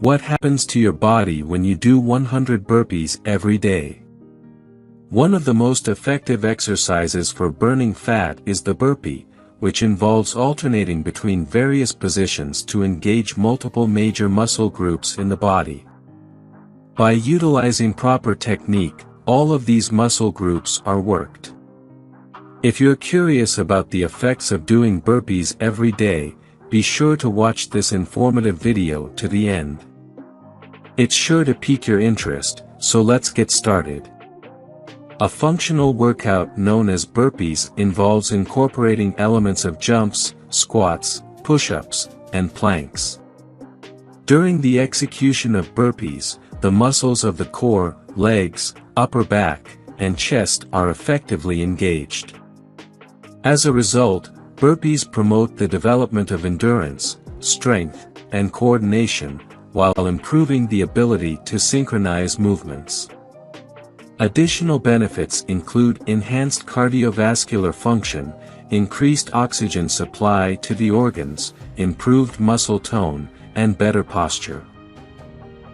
What happens to your body when you do 100 burpees every day? One of the most effective exercises for burning fat is the burpee, which involves alternating between various positions to engage multiple major muscle groups in the body. By utilizing proper technique, all of these muscle groups are worked. If you're curious about the effects of doing burpees every day, be sure to watch this informative video to the end. It's sure to pique your interest, so let's get started. A functional workout known as burpees involves incorporating elements of jumps, squats, push-ups, and planks. During the execution of burpees, the muscles of the core, legs, upper back, and chest are effectively engaged. As a result, burpees promote the development of endurance, strength, and coordination, while improving the ability to synchronize movements. Additional benefits include enhanced cardiovascular function, increased oxygen supply to the organs, improved muscle tone, and better posture.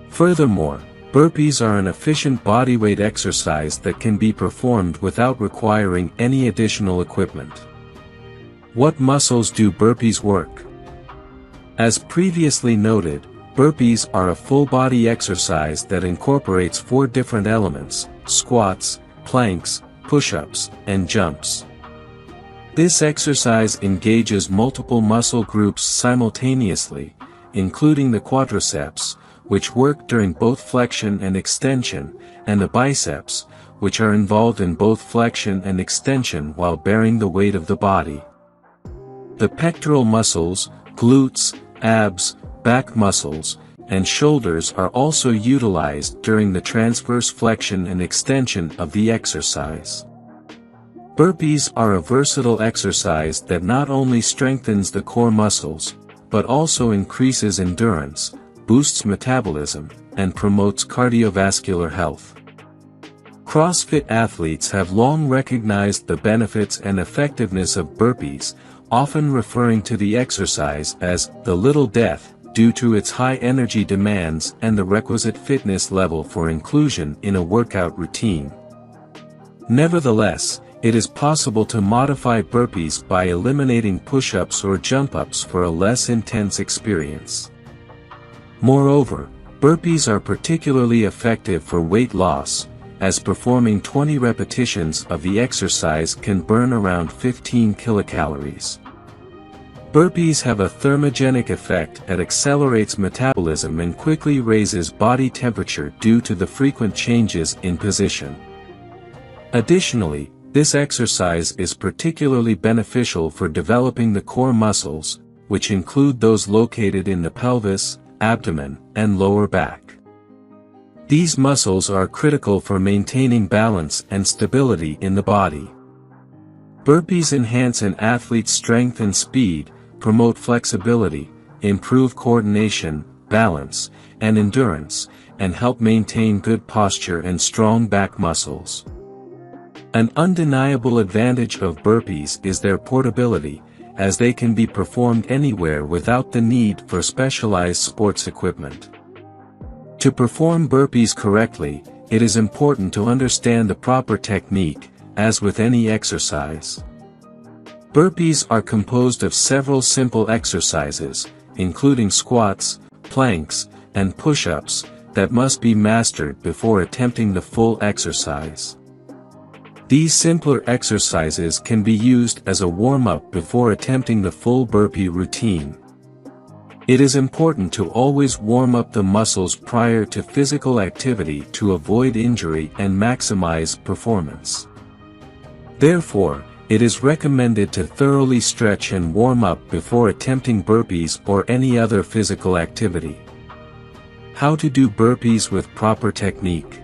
Furthermore, burpees are an efficient bodyweight exercise that can be performed without requiring any additional equipment. What muscles do burpees work? As previously noted, burpees are a full-body exercise that incorporates 4 different elements: squats, planks, push-ups, and jumps. This exercise engages multiple muscle groups simultaneously, including the quadriceps, which work during both flexion and extension, and the biceps, which are involved in both flexion and extension while bearing the weight of the body. The pectoral muscles, glutes, abs, back muscles, and shoulders are also utilized during the transverse flexion and extension of the exercise. Burpees are a versatile exercise that not only strengthens the core muscles, but also increases endurance, boosts metabolism, and promotes cardiovascular health. CrossFit athletes have long recognized the benefits and effectiveness of burpees, often referring to the exercise as the Little Death, due to its high energy demands and the requisite fitness level for inclusion in a workout routine. Nevertheless, it is possible to modify burpees by eliminating push-ups or jump-ups for a less intense experience. Moreover, burpees are particularly effective for weight loss, as performing 20 repetitions of the exercise can burn around 15 kilocalories. Burpees have a thermogenic effect that accelerates metabolism and quickly raises body temperature due to the frequent changes in position. Additionally, this exercise is particularly beneficial for developing the core muscles, which include those located in the pelvis, abdomen, and lower back. These muscles are critical for maintaining balance and stability in the body. Burpees enhance an athlete's strength and speed, promote flexibility, improve coordination, balance, and endurance, and help maintain good posture and strong back muscles. An undeniable advantage of burpees is their portability, as they can be performed anywhere without the need for specialized sports equipment. To perform burpees correctly, it is important to understand the proper technique, as with any exercise. Burpees are composed of several simple exercises, including squats, planks, and push-ups, that must be mastered before attempting the full exercise. These simpler exercises can be used as a warm-up before attempting the full burpee routine. It is important to always warm up the muscles prior to physical activity to avoid injury and maximize performance. Therefore, it is recommended to thoroughly stretch and warm up before attempting burpees or any other physical activity. How to do burpees with proper technique.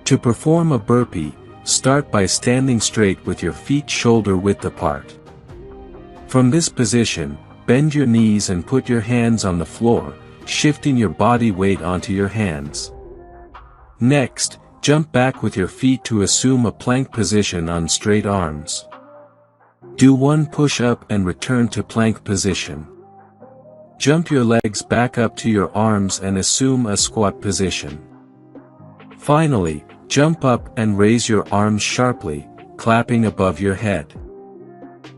To perform a burpee, start by standing straight with your feet shoulder-width apart. From this position, bend your knees and put your hands on the floor, shifting your body weight onto your hands. Next, jump back with your feet to assume a plank position on straight arms. Do 1 push-up and return to plank position. Jump your legs back up to your arms and assume a squat position. Finally, jump up and raise your arms sharply, clapping above your head.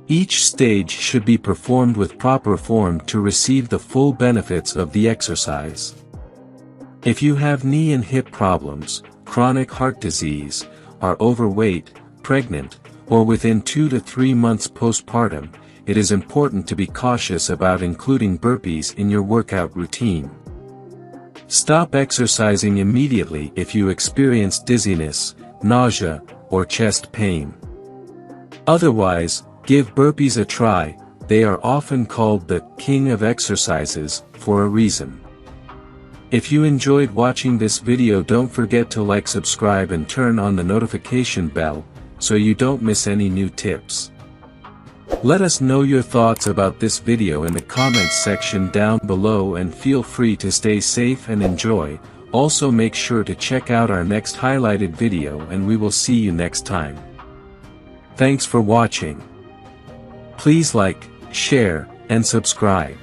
Each stage should be performed with proper form to receive the full benefits of the exercise. If you have knee and hip problems, chronic heart disease, are overweight, pregnant, or within 2 to 3 months postpartum, it is important to be cautious about including burpees in your workout routine. Stop exercising immediately if you experience dizziness, nausea, or chest pain. Otherwise, give burpees a try. They are often called the king of exercises for a reason. If you enjoyed watching this video, don't forget to like, subscribe and turn on the notification bell, so you don't miss any new tips. Let us know your thoughts about this video in the comments section down below, and feel free to stay safe and enjoy. Also make sure to check out our next highlighted video, and we will see you next time. Thanks for watching. Please like, share, and subscribe.